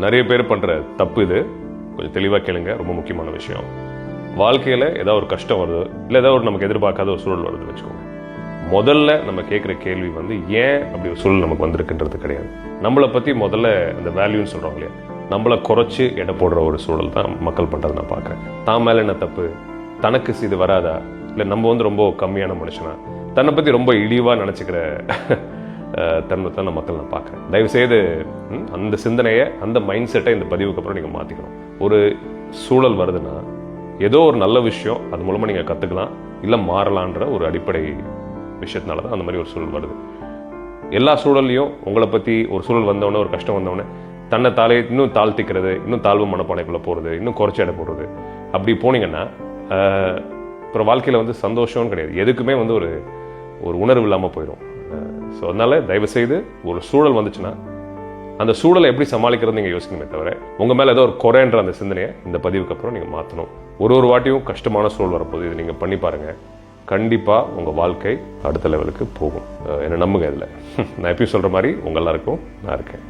நிறைய பேர் பண்ணுற தப்பு இது. கொஞ்சம் தெளிவாக கேளுங்க, ரொம்ப முக்கியமான விஷயம். வாழ்க்கையில் ஏதாவது ஒரு கஷ்டம் வருது, இல்லை ஏதாவது ஒரு நமக்கு எதிர்பார்க்காத ஒரு சூழல் வருதுன்னு வச்சுக்கோங்க. முதல்ல நம்ம கேட்குற கேள்வி ஏன் அப்படி ஒரு சூழல் நமக்கு வந்திருக்குன்றது கிடையாது. நம்மளை பற்றி முதல்ல அந்த வேல்யூன்னு சொல்கிறோம் இல்லையா, நம்மளை குறைச்சி எடை போடுற ஒரு சூழல் தான் மக்கள் பண்ணுறதை நான் பார்க்குறேன். தான் மேலே என்ன தப்பு, தனக்கு இது வராதா, இல்லை நம்ம ரொம்ப கம்மியான மனுஷனா, தன்னை பற்றி ரொம்ப இழிவாக நினச்சிக்கிற தருணத்தை நான் மக்கள் நான் பார்க்குறேன். தயவுசெய்து அந்த சிந்தனையை, அந்த மைண்ட் செட்டை இந்த பதிவுக்கு அப்புறம் நீங்கள் மாற்றிக்கணும். ஒரு சூழல் வருதுன்னா ஏதோ ஒரு நல்ல விஷயம் அது மூலமாக நீங்கள் கற்றுக்கலாம், இல்லை மாறலான்ற ஒரு அடிப்படை விஷயத்தினால தான் அந்த மாதிரி ஒரு சூழல் வருது. எல்லா சூழல்லையும் உங்களை பற்றி ஒரு சூழல் வந்தவொடனே, ஒரு கஷ்டம் வந்தவொடனே தன்னை இன்னும் தாழ்த்திக்கிறது, இன்னும் தாழ்வு மனப்பானைக்குள்ளே போகிறது, இன்னும் குறைச்சி எடை போடுறது, அப்படி போனீங்கன்னா அப்புறம் வாழ்க்கையில் சந்தோஷம்னு கிடையாது, எதுக்குமே ஒரு உணர்வு இல்லாமல் போயிடும். ஸோ அதனால தயவுசெய்து ஒரு சூழல் வந்துச்சுன்னா அந்த சூழலை எப்படி சமாளிக்கிறது நீங்கள் யோசிக்கணுமே தவிர உங்கள் மேலே ஏதோ ஒரு குறைன்ற அந்த சிந்தனையை இந்த பதிவுக்கு அப்புறம் நீங்கள் மாற்றணும். ஒரு வாட்டியும் கஷ்டமான சூழல் வரப்போகுது, இது நீங்கள் பண்ணி பாருங்கள். கண்டிப்பாக உங்கள் வாழ்க்கை அடுத்த லெவலுக்கு போகும். என்னை நம்புங்க. இதில் நான் எப்பயும் சொல்கிற மாதிரி உங்கள் எல்லாருக்கும் நான் இருக்கேன்.